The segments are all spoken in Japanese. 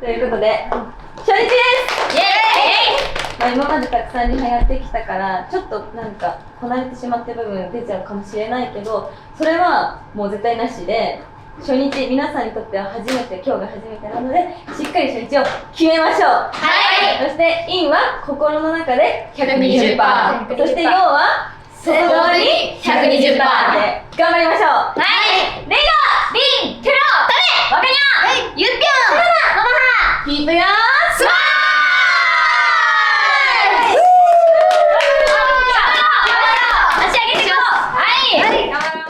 ということで初日です。イエーイ。今までたくさんリハやってきたからちょっとなんかこなれてしまってる部分出ちゃうかもしれないけど、それはもう絶対なしで、初日皆さんにとっては初めて、今日が初めてなのでしっかり初日を決めましょう。はい。そしてインは心の中で 120%、 そしてヨウは外側に 120% で頑張りましょう。はい。レイラ、リン、テロ、タメ、ワカニャ、ユッピョン、サナナ、ママハ、キープヨースマイル。足上げていこう。はい。頑張ろう。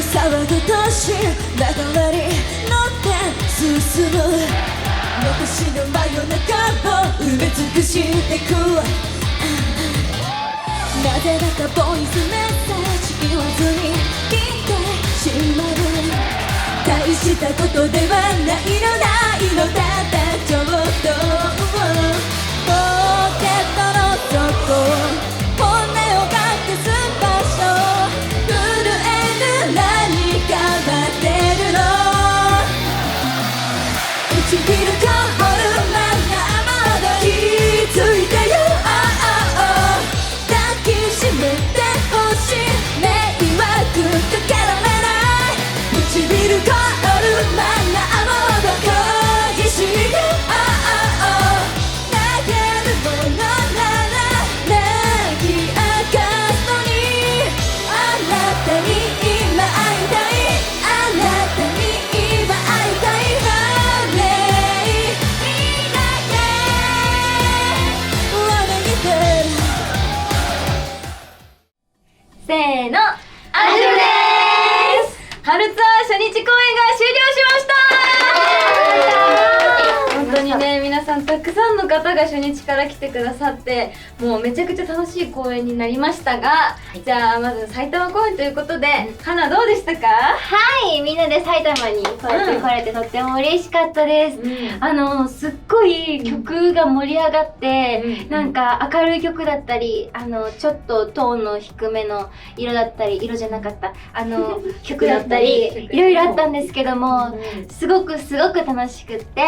騒ぐ年流れに乗って進む、私の真夜中を埋め尽くしてく。なぜだかボイスメッセージ言わずに聞いてしまう。大したことではないのただちょっとポケットの底、本音を隠す場所、震える何か待ってるの。唇凍るままだ気づいてよ、抱きしめてほしい、迷惑かけられない。唇凍るままどこにしよう、投げるものなら泣き明かすのに、あなたに今会いたい、あなたに今会いたい、ハレイいだけわめぎてる。せーの、アジュです。春ツアー初日公演が終了しました。本当にね、皆さんたくさんの方が初日から来てくださって、もうめちゃくちゃ楽しい公演になりましたが、じゃあまず埼玉公演ということで、花どうでしたか？はい、みんなで埼玉にこうやって来れてとっても嬉しかったです。すっごい曲が盛り上がって、なんか明るい曲だったり、ちょっとトーンの低めの色だったり、色じゃなかった、曲だったり、いろいろあったんですけども、すごく楽しくって、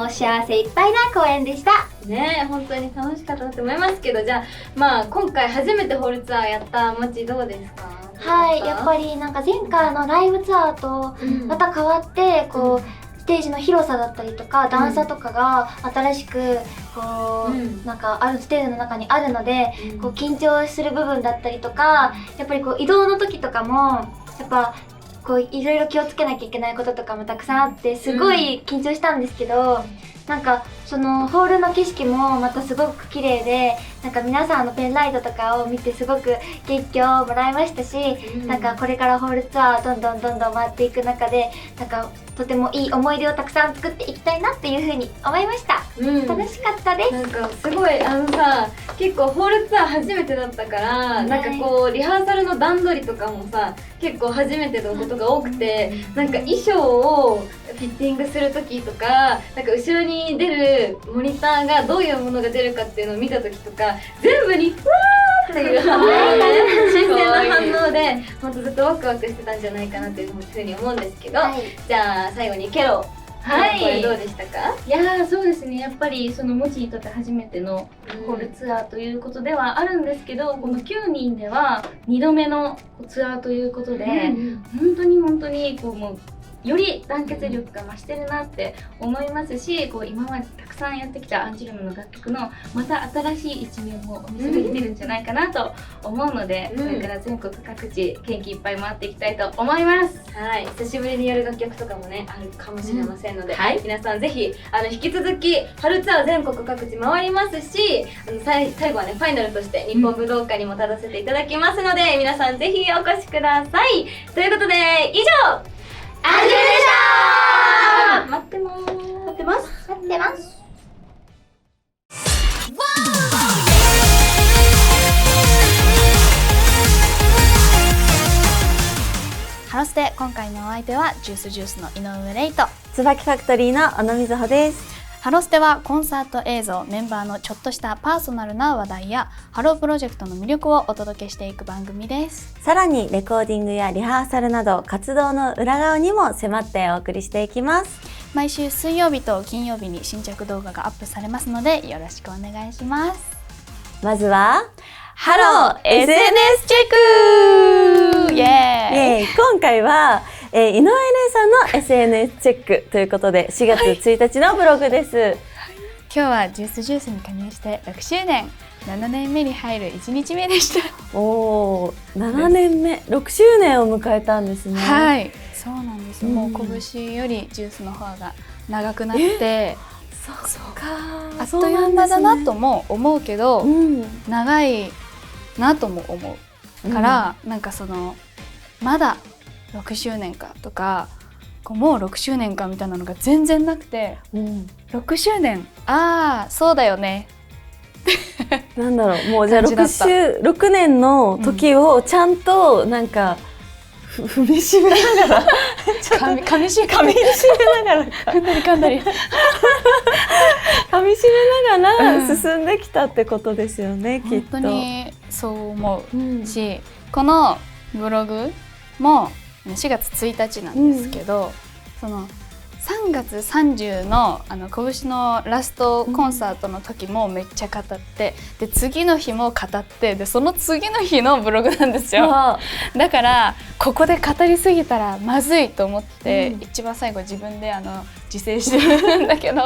幸せいっぱいな公演でした。ねえ、本当に楽しかったと思いますけど、じゃあまあ今回初めてホールツアーやったもちどうですか？はい、やっぱりなんか前回のライブツアーとまた変わってこう、ステージの広さだったりとか段差とかが新しくこう、なんかあるステージの中にあるので、こう緊張する部分だったりとか、やっぱりこう移動の時とかもやっぱこういろいろ気をつけなきゃいけないこととかもたくさんあって、すごい緊張したんですけど、なんかそのホールの景色もまたすごく綺麗で、なんか皆さんのペンライトとかを見てすごく元気をもらいましたし、なんかこれからホールツアーどんどん回っていく中で、なんかとてもいい思い出をたくさん作っていきたいなっていう風に思いました。楽しかったです。なんかすごいさ、結構ホールツアー初めてだったから、なんかこうリハーサルの段取りとかもさ、結構初めてのことが多くて、なんか衣装をフィッティングする時とか、なんか後ろに出るモニターがどういうものが出るかっていうのを見た時とか、全部にわーっていう反応で、新鮮な反応で、ほんとずっとワクワクしてたんじゃないかなっていうふうに思うんですけど、じゃあ最後にケロ、はい、これどうでしたか？いやー、そうですね、やっぱりそのもちにとって初めてのホールツアーということではあるんですけど、この9人では2度目のツアーということで、本当にこうもうより団結力が増してるなって思いますし、こう今までたくさんやってきたアンジュルムの楽曲のまた新しい一面もお見せできてるんじゃないかなと思うので、これから全国各地元気いっぱい回っていきたいと思います。はい、久しぶりにやる楽曲とかもねあるかもしれませんので、皆さんぜひ引き続き春ツアー全国各地回りますし、最後はねファイナルとして日本武道館にも立たせていただきますので、皆さんぜひお越しください。ということで以上、アンジュルでした。待ってます。待ってます。今回のお相手はジュースジュースの井上レイと椿ファクトリーの小野瑞穂です。ハロステはコンサート映像、メンバーのちょっとしたパーソナルな話題やハロープロジェクトの魅力をお届けしていく番組です。さらにレコーディングやリハーサルなど活動の裏側にも迫ってお送りしていきます。毎週水曜日と金曜日に新着動画がアップされますのでよろしくお願いします。まずはハロー SNS チェックイエーイ。今回は、井上玲さんの SNS チェックということで4月1日のブログです。今日はジュースジュースに加入して6周年、7年目に入る1日目でした。おー、7年目、6周年を迎えたんですね。はい、そうなんです。もう拳よりジュースの方が長くなって、そうか、あっという間だなとも思うけど、長いなとも思うから、なんかそのまだ6周年かとかもう6周年かみたいなのが全然なくて、6周年そうだよねなんだろう、もうじゃあ6年の時をちゃんとなんか踏みしめながら噛みしめながら噛んだり噛みしめながら進んできたってことですよね、きっと。本当にそう思うし、このブログも4月1日なんですけど、その3月30の拳のラストコンサートの時もめっちゃ語って、で次の日も語って、でその次の日のブログなんですよ。だからここで語りすぎたらまずいと思って、一番最後自分で自制してるんだけど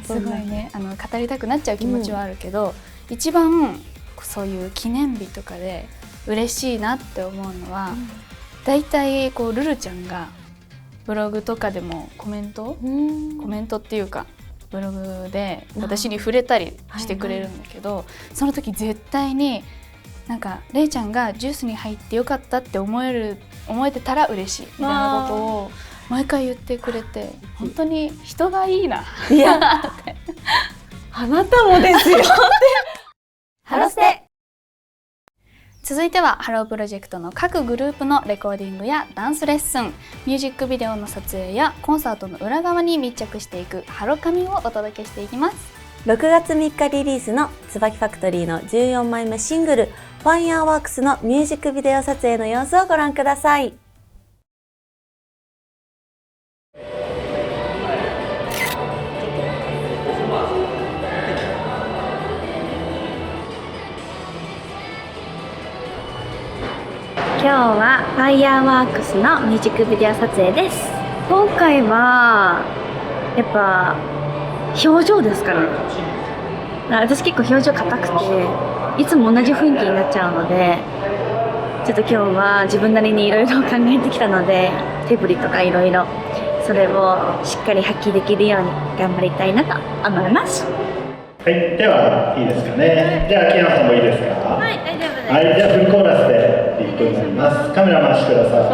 すごいね語りたくなっちゃう気持ちはあるけど、一番そういう記念日とかで嬉しいなって思うのは、だいたいルルちゃんがブログとかでもコメントっていうかブログで私に触れたりしてくれるんだけど、その時絶対になんかレイちゃんがジュースに入ってよかったって思えてたら嬉しいみたいなことを毎回言ってくれて、本当に人がいいな。いやあなたもですよハロステ。続いてはハロープロジェクトの各グループのレコーディングやダンスレッスン、ミュージックビデオの撮影やコンサートの裏側に密着していくハロカミをお届けしていきます。6月3日リリースの椿ファクトリーの14枚目シングルファイヤーワークスのミュージックビデオ撮影の様子をご覧ください。今日はファイヤーワークスのミュージックビデオ撮影です。今回はやっぱ表情ですかね。私結構表情硬くていつも同じ雰囲気になっちゃうので、ちょっと今日は自分なりにいろいろ考えてきたので、手振りとかいろいろそれをしっかり発揮できるように頑張りたいなと思います。はい、ではいいですかね。じゃあ秋山さんもいいですか。はい、大丈夫です。はい、じゃあフルコーラスでリップになります。カメラ回してください。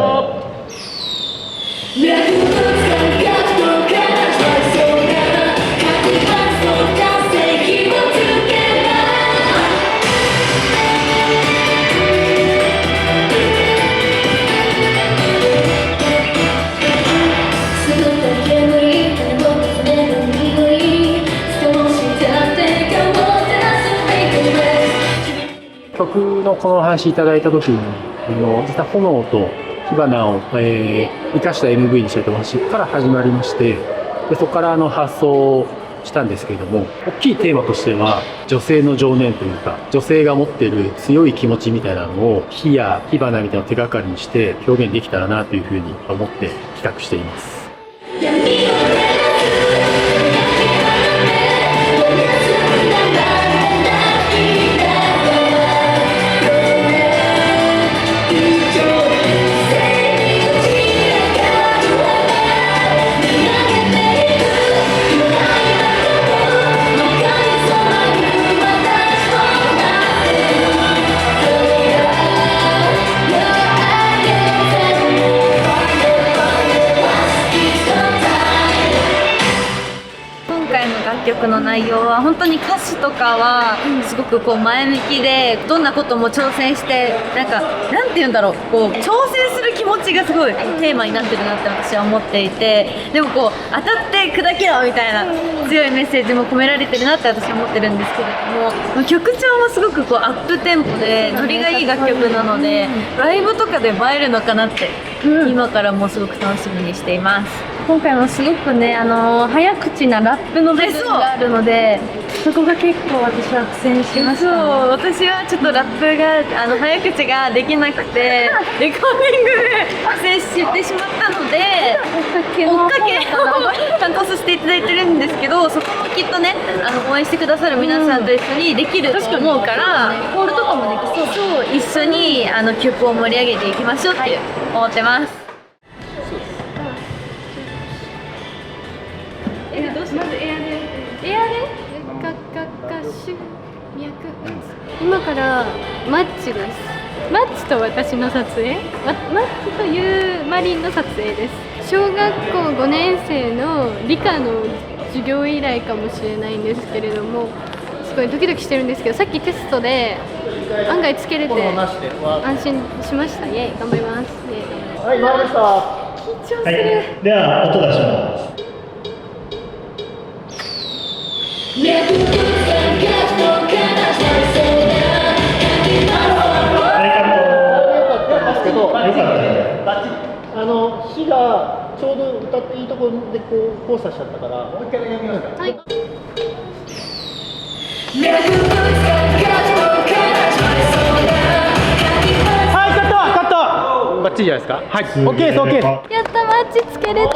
曲のこのお話いただいた時に実は炎と火花を、生かした MV にしたいと思いから始まりまして、でそこから発想したんですけれども、大きいテーマとしては女性の情念というか、女性が持っている強い気持ちみたいなのを火や火花みたいなのを手がかりにして表現できたらなというふうに思って企画しています。「楽曲の内容は本当に歌詞とかはすごくこう前向きで、どんなことも挑戦して、なんて言うんだろう、こう挑戦する気持ちがすごいテーマになってるなって私は思っていて、でもこう当たって砕けろみたいな強いメッセージも込められてるなって私は思ってるんですけれども、曲調もすごくこうアップテンポでノリがいい楽曲なので、ライブとかで映えるのかなって、今からもすごく楽しみにしています。今回もすごくね、早口なラップの部分があるので、そこが結構私は苦戦しました、ね。そう、私はちょっとラップが早口ができなくてレコーディングで苦戦してしまったので、追っかけを担当させていただいてるんですけど、そこもきっとね、応援してくださる皆さんと一緒にできると思うから、コールとかもできそう。そう、一緒に曲を盛り上げていきましょうって思ってます。今からマッチです。マッチと私の撮影、マッチというマリンの撮影です。小学校5年生の理科の授業以来かもしれないんですけれども、すごいドキドキしてるんですけど、さっきテストで案外つけれて安心しました。イエイ、頑張ります。イエイ、はい、回りました。緊張する。はい、では音出します。火がちょうど歌っていいところでこう交差しちゃったから、もう一回やりますか。はい。はい、カットカット。バッチリじゃないですか。はい、オッケーですオッケーです。やった、マッチつけれた。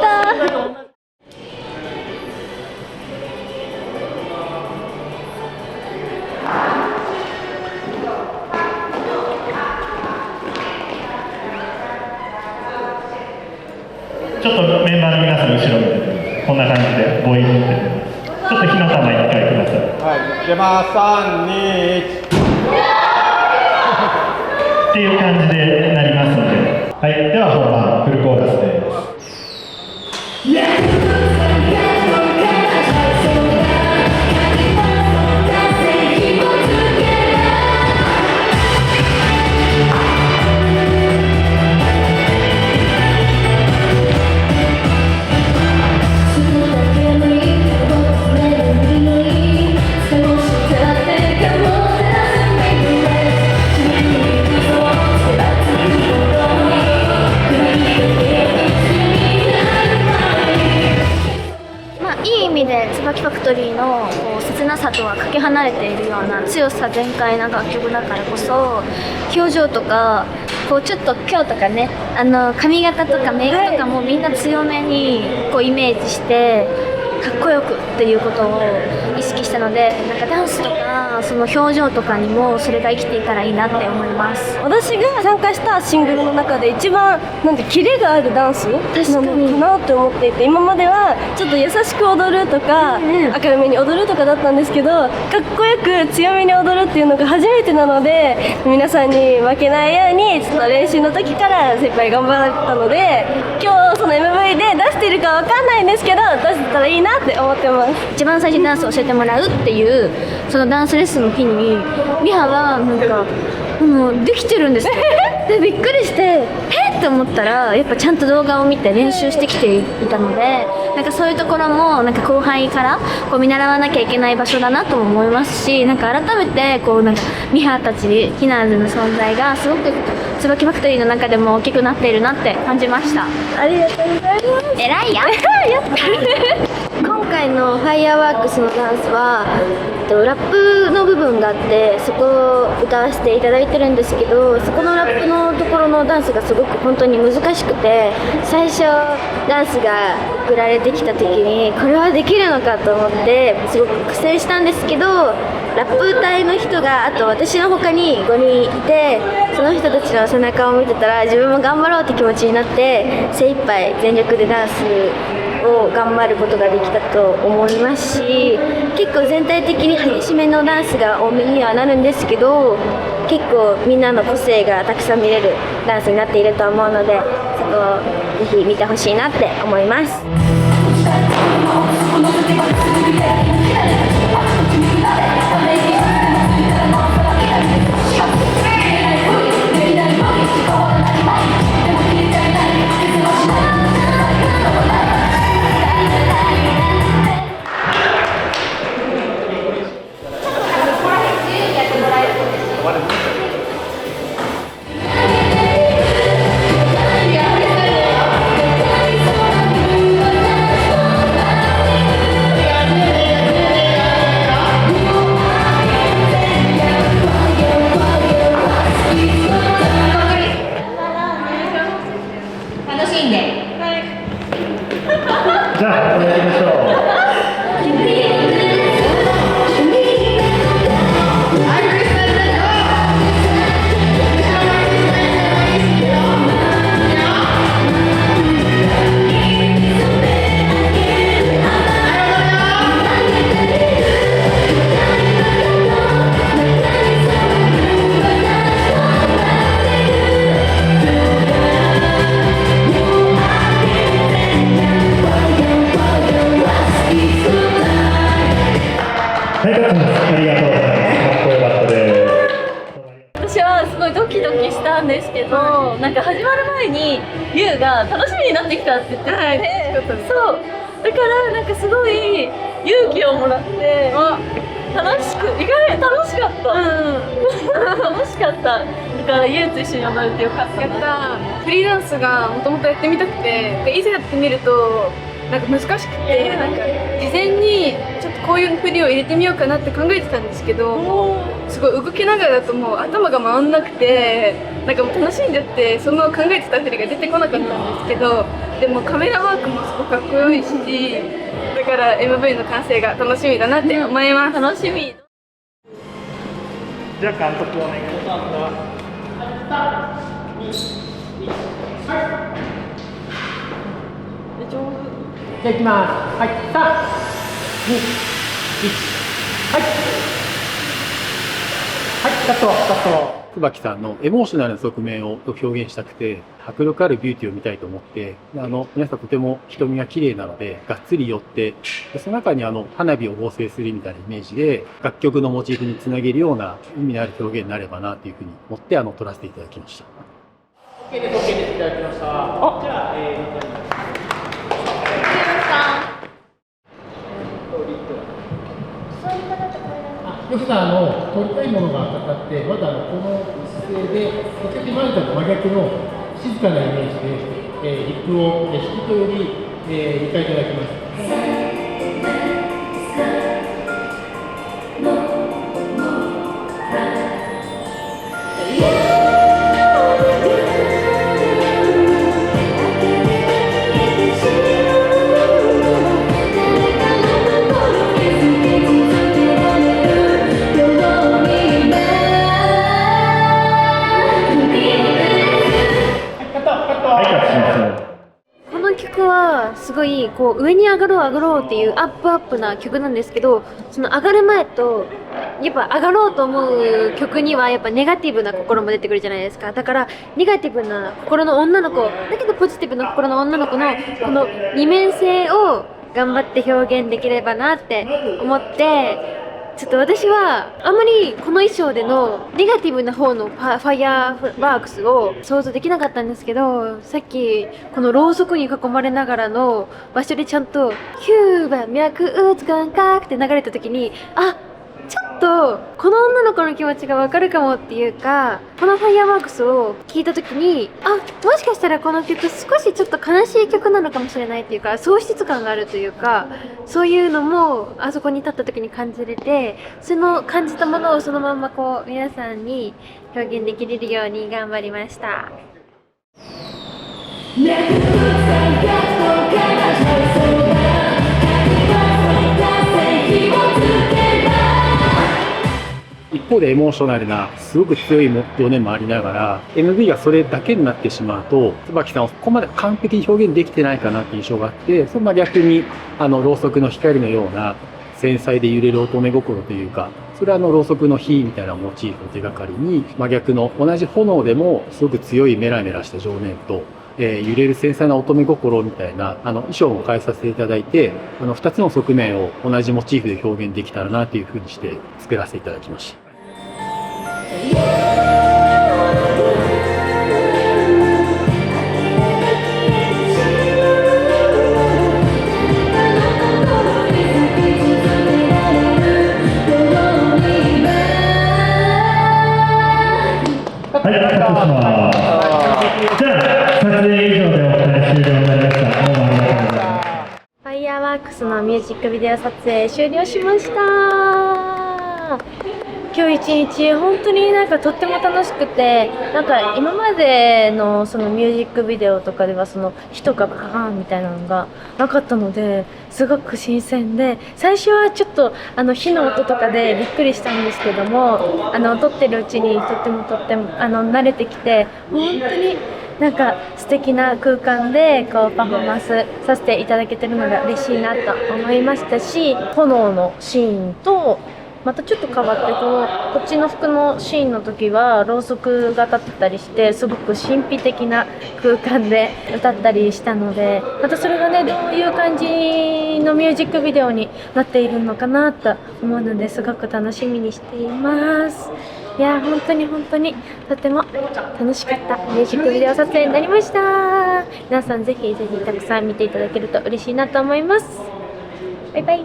ちょっとメンバーの皆さん後ろ見て、こんな感じでボインってちょっと火の玉1回ください。はい、出ます。3、2、1っていう感じでなりますので、はい、では本番フルコーラスです。椿ファクトリーのこう切なさとはかけ離れているような強さ全開な楽曲だからこそ、表情とかこうちょっと今日とかね、髪型とかメイクとかもみんな強めにこうイメージしてかっこよくっていうことを意識したので、なんかダンスとかその表情とかにもそれが生きていたらいいなって思います。私が参加したシングルの中で一番なんてキレがあるダンスなのかなって思っていて、今まではちょっと優しく踊るとか、明るめに踊るとかだったんですけど、かっこよく強めに踊るっていうのが初めてなので、皆さんに負けないようにちょっと練習の時から先輩頑張ったので、今日その MV で出しているかわかんないんですけど、出せたらいいなって思ってます。一番最初にダンスを教えてもらうっていうそのダンスレッスンの日にリハはなんかもうできてるんですよでびっくりしてって思ったら、やっぱちゃんと動画を見て練習してきていたので、なんかそういうところもなんか後輩からこう見習わなきゃいけない場所だなとも思いますし、なんか改めてこうなんかミハたちヒナーズの存在がすごく椿ファクトリーの中でも大きくなっているなって感じました。ありがとうございます。偉いや今回のファイヤーワークスのダンスはラップの部分があって、そこを歌わせていただいてるんですけど、そこのラップのところのダンスがすごく本当に難しくて、最初ダンスが送られてきた時にこれはできるのかと思ってすごく苦戦したんですけど、ラップ隊の人があと私の他に5人いて、その人たちの背中を見てたら自分も頑張ろうって気持ちになって、精一杯全力でダンスを頑張ることができたと思いますし、結構全体的に激しめのダンスが多めにはなるんですけど、結構みんなの個性がたくさん見れるダンスになっていると思うので、そこをぜひ見てほしいなって思います。はい、ありがとうございます。かっこよかったです。私はすごいドキドキしたんですけど、なんか始まる前にユウが楽しみになってきたって言ってて、そうだからなんかすごい勇気をもらって意外に楽しかった、楽しかった。だからユウと一緒に踊れてよかったな。フリーダンスがもともとやってみたくて、いざやってみるとなんか難しくて、なんか事前にちょっとこういう振りを入れてみようかなって考えてたんですけど、すごい動きながらだともう頭が回んなくて、なんかもう楽しんじゃってその考えてた振りが出てこなかったんですけど、でもカメラワークもすごくかっこよいし、だから MV の完成が楽しみだなって思います。楽しみ。じゃあ監督お願いします。じゃあ行きます。はい、3、2、1、はい。はい、カット、カット。椿さんのエモーショナルな側面を表現したくて、迫力あるビューティーを見たいと思って、皆さんとても瞳が綺麗なので、がっつり寄って、でその中に花火を合成するみたいなイメージで、楽曲のモチーフにつなげるような意味のある表現になればなというふうに思って、撮らせていただきました。OK です、OK です。いただきました。じゃあ、よくさ撮りたいものがかかって、まだこの姿勢で、時々マルタと真逆の静かなイメージで、リップを引きとより、理解いただきます。すごいこう上に上がろう上がろうっていうアップな曲なんですけど、その上がる前とやっぱ上がろうと思う曲にはやっぱネガティブな心も出てくるじゃないですか。だからネガティブな心の女の子だけどポジティブな心の女の子のこの二面性を頑張って表現できればなって思って、ちょっと私はあんまりこの衣装でのネガティブな方のファイヤーワークスを想像できなかったんですけど、さっきこのろうそくに囲まれながらの場所でちゃんとヒューバ脈打つ感覚って流れた時に、あ、ちょっとこの女の子の気持ちがわかるかもっていうか、このファイヤーワークスを聞いた時に、あ、もしかしたらこの曲少しちょっと悲しい曲なのかもしれないっていうか、喪失感があるというか、そういうのもあそこに立った時に感じれて、その感じたものをそのままこう皆さんに表現できれるように頑張りました。一方でエモーショナルなすごく強い情念もありながら MV がそれだけになってしまうと、椿さんはそこまで完璧に表現できてないかなっていう印象があって、その逆にろうそくの光のような繊細で揺れる乙女心というか、それはろうそくの火みたいなモチーフを手がかりに、真逆の同じ炎でもすごく強いメラメラした情念と揺れる繊細な乙女心みたいな衣装も変えさせていただいて、2つの側面を同じモチーフで表現できたらなというふうにして作らせていただきました。はい、カットします。じゃあ、撮影以上でお二人終了になりました。どうもありがとうございます。ファイヤーワークスのミュージックビデオ撮影終了しました。今日一日本当になんかとっても楽しくて、なんか今までのそのミュージックビデオとかではその火とかバーンみたいなのがなかったので、すごく新鮮で、最初はちょっと火の音とかでびっくりしたんですけども、撮ってるうちにとっても慣れてきて、本当になんか素敵な空間でこうパフォーマンスさせていただけてるのが嬉しいなと思いましたし、炎のシーンとまたちょっと変わってこっちの服のシーンの時はろうそくが立ってたりしてすごく神秘的な空間で歌ったりしたので、またそれがねどういう感じのミュージックビデオになっているのかなと思うのですごく楽しみにしています。いや本当にとても楽しかったミュージックビデオ撮影になりました。皆さんぜひぜひたくさん見ていただけると嬉しいなと思います。バイバイ。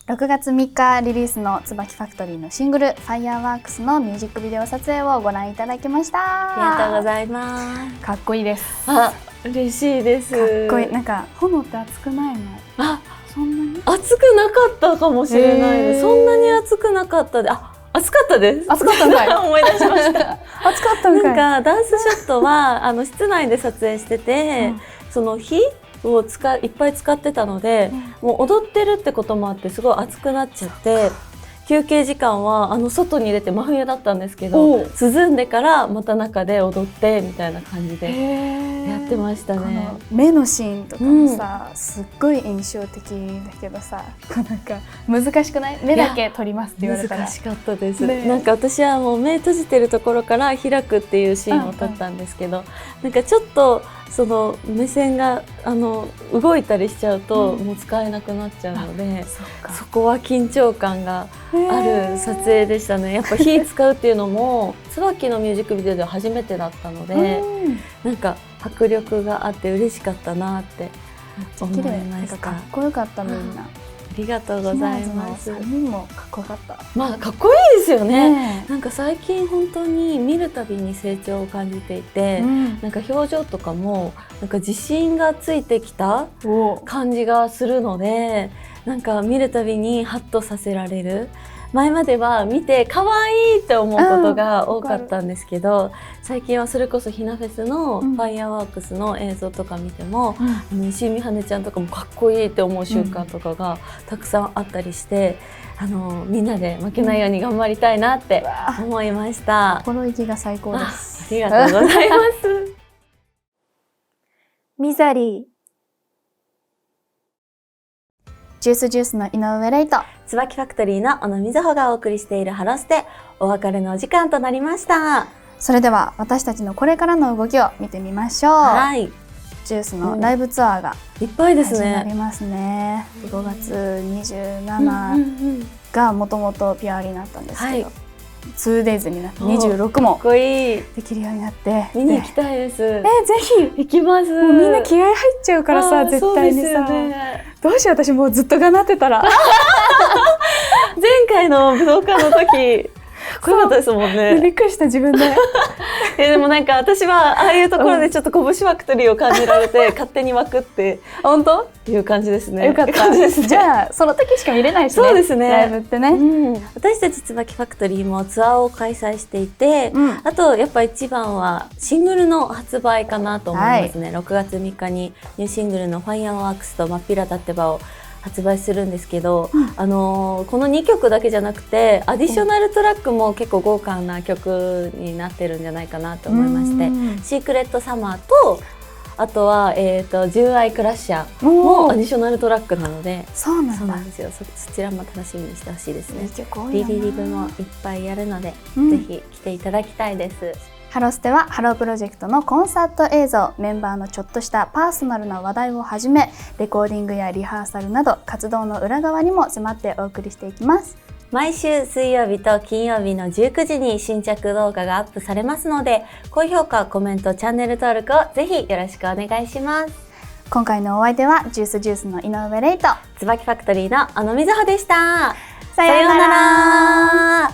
6月3日リリースの椿ファクトリーのシングル「Fireworks」のミュージックビデオ撮影をご覧いただきました。ありがとうございます。かっこいいです。あ、嬉しいです。かっこいい。なんか炎って熱くないの？あ、そんなに熱くなかったかもしれないです。そんなに熱くなかったで、熱かったです。熱かったんかい。思い出しました。熱かったんかい。なんかダンスショットは室内で撮影してて、その火をいっぱい使ってたので、もう踊ってるってこともあってすごい熱くなっちゃって。休憩時間は外に出て真冬だったんですけど、涼んでからまた中で踊ってみたいな感じでやってましたね。目のシーンとかもさ、すっごい印象的だけどさ、なんか難しくない？目だけ撮りますって言われたら。難しかったです。なんか私はもう目閉じてるところから開くっていうシーンを撮ったんですけど、なんかちょっとその目線が動いたりしちゃうともう使えなくなっちゃうので、そこは緊張感がある撮影でしたね。やっぱ火使うっていうのも椿のミュージックビデオでは初めてだったので、なんか迫力があって嬉しかったなって思いました。かっこよかったみんな。ありがとうございます。3人もかっこよかった。まあかっこいいですよね。なんか最近本当に見るたびに成長を感じていて、なんか表情とかもなんか自信がついてきた感じがするので、なんか見るたびにハッとさせられる。前までは見て可愛いって思うことが多かったんですけど、最近はそれこそひなフェスのファイヤーワークスの映像とか見ても、石井美羽ちゃんとかもかっこいいって思う瞬間とかがたくさんあったりして、みんなで負けないように頑張りたいなって思いました。心意気が最高です。ありがとうございます。ミザリー。ジュースの井上レイと椿ファクトリーの小野瑞穂がお送りしているハロステ、お別れのお時間となりました。それでは私たちのこれからの動きを見てみましょう。はい。ジュースのライブツアーがいっぱいですね。始まりますね。5月27がもともとピュアになったんですけど、2days になって26もできるようになって、見に行きたいです。ぜひ行きます。もうみんな気合入っちゃうからさ、絶対にさ、どうしよう、私もうずっとがなってたら前回の武道館の時こよかったですもんね。びっくりした自分ででもなんか私はああいうところでちょっと拳ファクトリーを感じられて勝手に湧くって本当いう感じですね。よかった。じゃあその時しか見れないしね。そうですね。ライブってね。私たち椿ファクトリーもツアーを開催していて、あとやっぱ一番はシングルの発売かなと思いますね。6月3日にニューシングルのファイヤーワークスと真っ平だってばを発売するんですけど、この2曲だけじゃなくてアディショナルトラックも結構豪華な曲になってるんじゃないかなと思いまして、シークレットサマーとあとは純愛クラッシャーもアディショナルトラックなので、そうなんですよ。そちらも楽しみにしてほしいですね。リリブもいっぱいやるので、ぜひ来ていただきたいです。ハロステはハロープロジェクトのコンサート映像、メンバーのちょっとしたパーソナルな話題をはじめ、レコーディングやリハーサルなど活動の裏側にも迫ってお送りしていきます。毎週水曜日と金曜日の19時に新着動画がアップされますので、高評価、コメント、チャンネル登録をぜひよろしくお願いします。今回のお相手はジュースの井上レイと椿ファクトリーの小野瑞穂でした。さようなら。